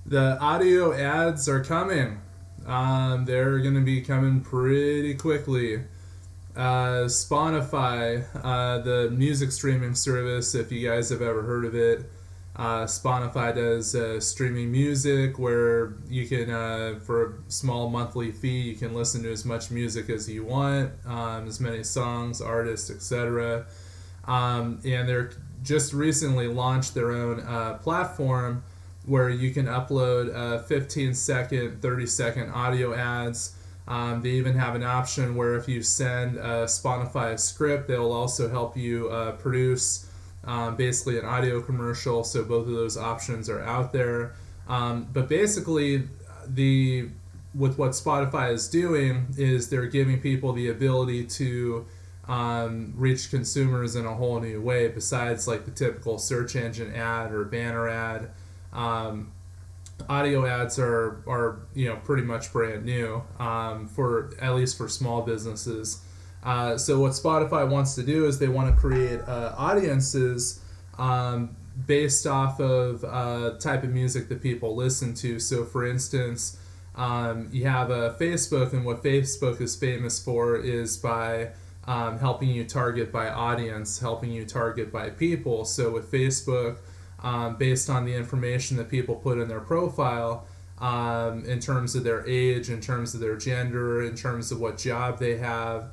The audio ads are coming. They're going to be coming pretty quickly. Spotify, the music streaming service, if you guys have ever heard of it, Spotify does streaming music where you can, for a small monthly fee, you can listen to as much music as you want, as many songs, artists, etc. And they're just recently launched their own platform where you can upload 15-second, 30-second audio ads. They even have an option where if you send Spotify a script, they'll also help you produce basically an audio commercial. So both of those options are out there. But basically, with what Spotify is doing is they're giving people the ability to reach consumers in a whole new way besides like the typical search engine ad or banner ad. Audio ads are pretty much brand new for at least for small businesses. So what Spotify wants to do is they want to create audiences based off of type of music that people listen to. So for instance, you have Facebook, and what Facebook is famous for is by helping you target by audience, helping you target by people. So with Facebook, based on the information that people put in their profile, in terms of their age, in terms of their gender, in terms of what job they have,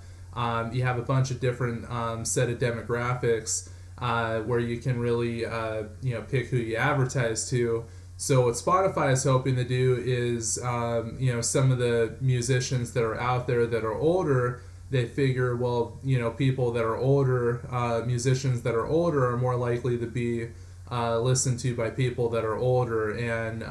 you have a bunch of different set of demographics where you can really pick who you advertise to. So what Spotify is hoping to do is some of the musicians that are out there that are older, they figure, well, people that are older, musicians that are older are more likely to be listened to by people that are older, and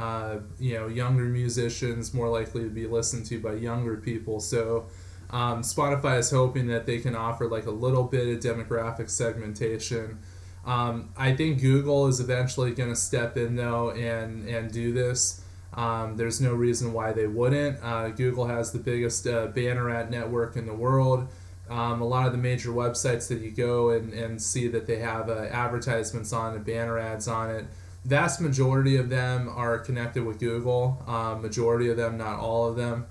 younger musicians more likely to be listened to by younger people. So Spotify is hoping that they can offer like a little bit of demographic segmentation. I think Google is eventually going to step in though and do this. There's no reason why they wouldn't. Google has the biggest banner ad network in the world. A lot of the major websites that you go and see that they have advertisements on it, banner ads on it, vast majority of them are connected with Google. Majority of them, not all of them.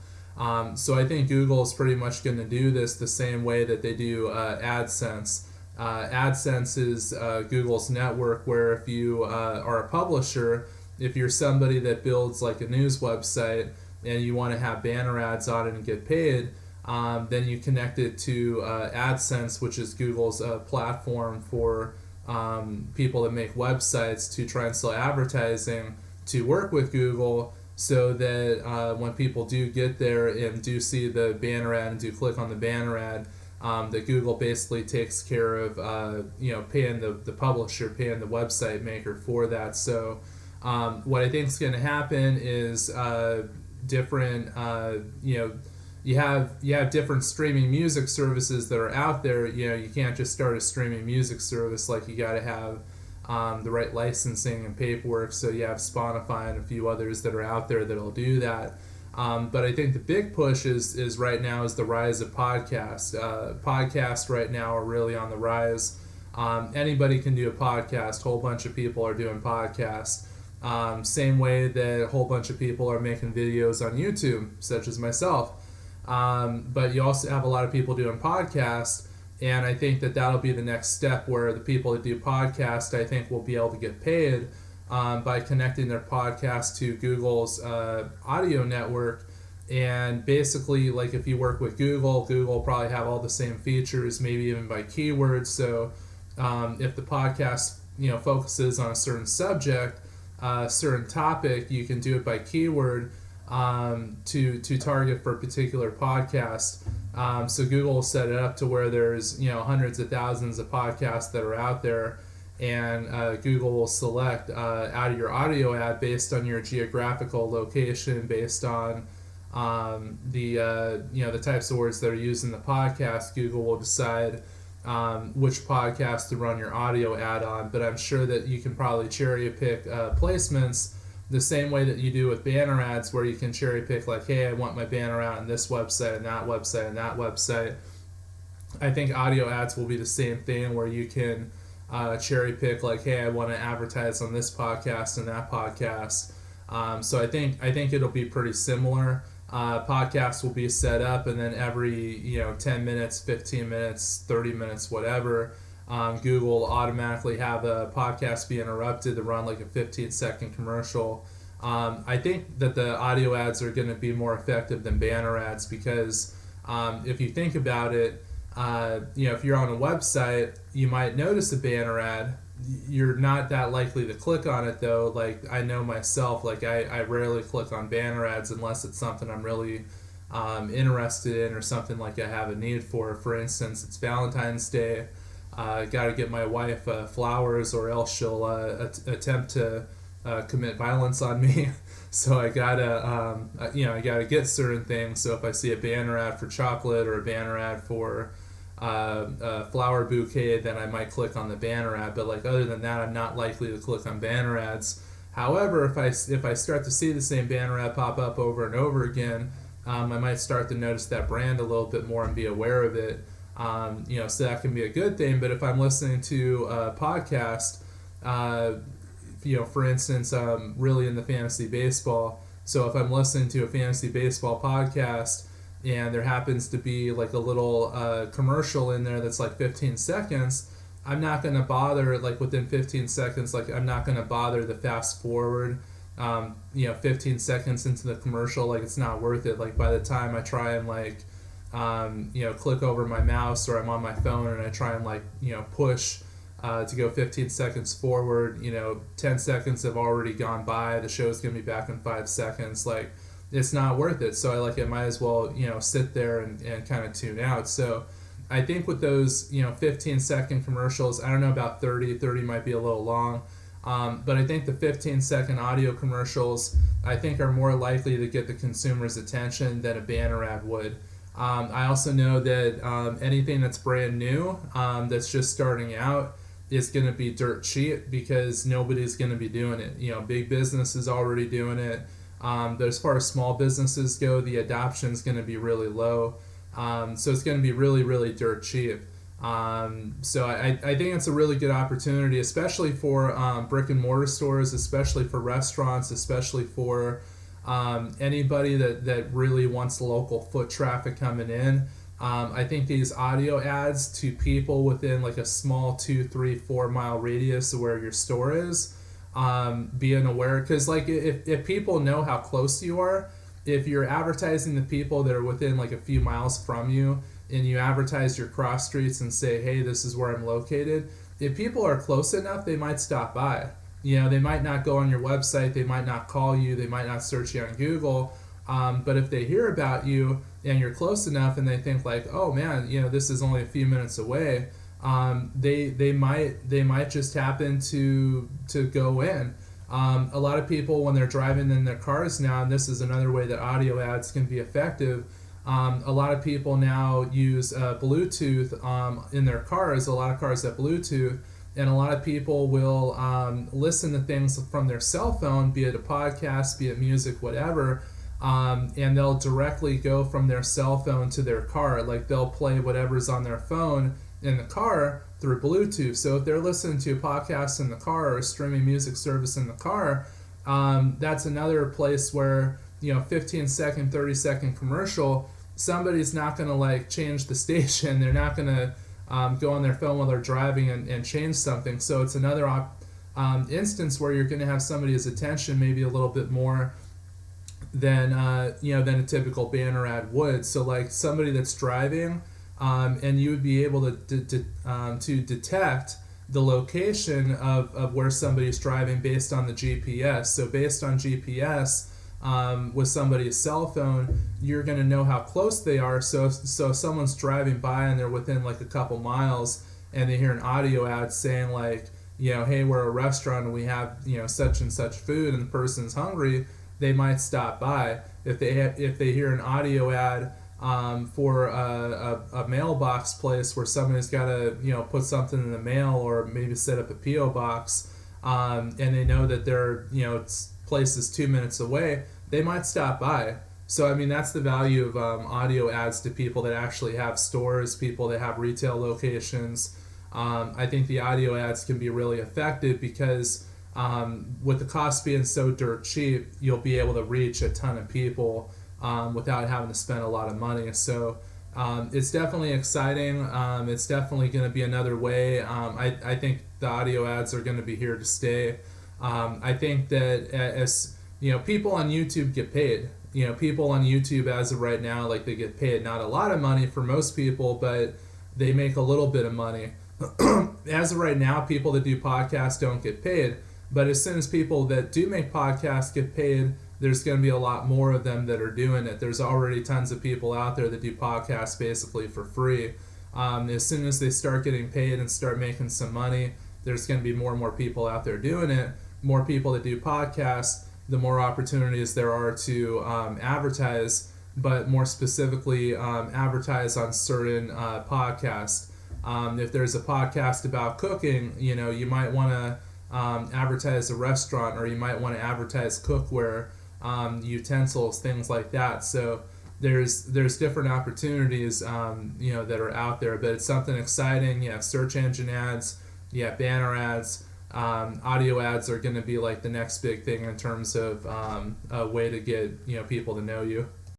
So I think Google is pretty much going to do this the same way that they do AdSense. AdSense is Google's network where if you are a publisher, if you're somebody that builds like a news website and you want to have banner ads on it and get paid, then you connect it to AdSense, which is Google's platform for people that make websites to try and sell advertising to work with Google, so that when people do get there and do see the banner ad and do click on the banner ad, that Google basically takes care of paying the publisher, paying the website maker for that. So what I think is going to happen is different you have different streaming music services that are out there. You can't just start a streaming music service. Like, you got to have the right licensing and paperwork. So you have Spotify and a few others that are out there that'll do that. But I think the big push is right now is the rise of podcasts. Podcasts right now are really on the rise. Anybody can do a podcast. A whole bunch of people are doing podcasts. Same way that a whole bunch of people are making videos on YouTube, such as myself. But you also have a lot of people doing podcasts, and I think that that'll be the next step, where the people that do podcasts, I think, will be able to get paid by connecting their podcast to Google's audio network. And basically, like, if you work with Google will probably have all the same features, maybe even by keywords. So if the podcast focuses on a certain subject, a certain topic, you can do it by keyword to target for a particular podcast. So Google will set it up to where there's hundreds of thousands of podcasts that are out there, and Google will select out of your audio ad based on your geographical location, based on the types of words that are used in the podcast. Google will decide which podcast to run your audio ad on. But I'm sure that you can probably cherry pick placements the same way that you do with banner ads, where you can cherry pick, like, hey, I want my banner out on this website and that website and that website. I think audio ads will be the same thing, where you can cherry pick, like, hey, I want to advertise on this podcast and that podcast. So I think it'll be pretty similar. Podcasts will be set up, and then every 10 minutes, 15 minutes, 30 minutes, whatever, Google will automatically have a podcast be interrupted to run like a 15-second commercial. I think that the audio ads are going to be more effective than banner ads because if you think about it, if you're on a website, you might notice a banner ad. You're not that likely to click on it though. Like I know myself, like I rarely click on banner ads unless it's something I'm really interested in or something like I have a need for. For instance, it's Valentine's Day. Got to get my wife flowers or else she'll attempt to commit violence on me. So I gotta get certain things. So if I see a banner ad for chocolate or a banner ad for a flower bouquet, then I might click on the banner ad. But like other than that, I'm not likely to click on banner ads. However, if I start to see the same banner ad pop up over and over again, I might start to notice that brand a little bit more and be aware of it. So that can be a good thing. But if I'm listening to a podcast, for instance, really into fantasy baseball. So if I'm listening to a fantasy baseball podcast and there happens to be like a little commercial in there that's like 15 seconds, I'm not going to bother, like within 15 seconds, like I'm not going to bother to fast forward, 15 seconds into the commercial. Like it's not worth it. Like by the time I try and like, click over my mouse or I'm on my phone and I try and like, push to go 15 seconds forward, 10 seconds have already gone by. The show's going to be back in 5 seconds. Like it's not worth it. So I might as well, sit there and kind of tune out. So I think with those, 15-second commercials, I don't know about 30 might be a little long. But I think the 15-second audio commercials, I think are more likely to get the consumer's attention than a banner ad would. I also know that anything that's brand new, that's just starting out, is going to be dirt cheap because nobody's going to be doing it. Big business is already doing it. But as far as small businesses go, the adoption is going to be really low. So it's going to be really, really dirt cheap. So I think it's a really good opportunity, especially for brick and mortar stores, especially for restaurants, especially for anybody that really wants local foot traffic coming in. I think these audio ads to people within like a small 2, 3, 4 mile radius of where your store is, being aware, because like if people know how close you are, if you're advertising the people that are within like a few miles from you and you advertise your cross streets and say, hey, this is where I'm located, if people are close enough, they might stop by. They might not go on your website, they might not call you, they might not search you on Google, but if they hear about you and you're close enough and they think like, oh man, this is only a few minutes away, they might just happen to go in. A lot of people, when they're driving in their cars now, and this is another way that audio ads can be effective, a lot of people now use Bluetooth in their cars. A lot of cars have Bluetooth, and a lot of people will listen to things from their cell phone, be it a podcast, be it music, whatever, and they'll directly go from their cell phone to their car. Like they'll play whatever's on their phone in the car through Bluetooth. So if they're listening to a podcast in the car or a streaming music service in the car, that's another place where 15-second, 30-second commercial, somebody's not going to like change the station. They're not going to go on their phone while they're driving and change something. So it's another instance where you're going to have somebody's attention maybe a little bit more than than a typical banner ad would. So like somebody that's driving, and you would be able to detect the location of where somebody's driving based on the GPS. So based on GPS, with somebody's cell phone, you're going to know how close they are. So if someone's driving by and they're within like a couple miles and they hear an audio ad saying like, hey, we're a restaurant and we have, such and such food, and the person's hungry, they might stop by. If they hear an audio ad for a mailbox place where somebody's got to put something in the mail or maybe set up a PO box, and they know that their place is 2 minutes away, they might stop by. So I mean, that's the value of audio ads to people that actually have stores, people that have retail locations. I think the audio ads can be really effective because With the cost being so dirt cheap, you'll be able to reach a ton of people without having to spend a lot of money. So it's definitely exciting. It's definitely going to be another way. I think the audio ads are going to be here to stay. I think that as people on YouTube get paid. People on YouTube as of right now, like, they get paid not a lot of money for most people, but they make a little bit of money. As of right now, people that do podcasts don't get paid. But as soon as people that do make podcasts get paid, there's going to be a lot more of them that are doing it. There's already tons of people out there that do podcasts basically for free. As soon as they start getting paid and start making some money, there's going to be more and more people out there doing it. More people that do podcasts, the more opportunities there are to advertise, but more specifically advertise on certain podcasts. If there's a podcast about cooking, you might want to advertise a restaurant, or you might want to advertise cookware, utensils, things like that. So there's different opportunities that are out there, but it's something exciting. You have search engine ads, you have banner ads. Audio ads are going to be like the next big thing in terms of a way to get people to know you.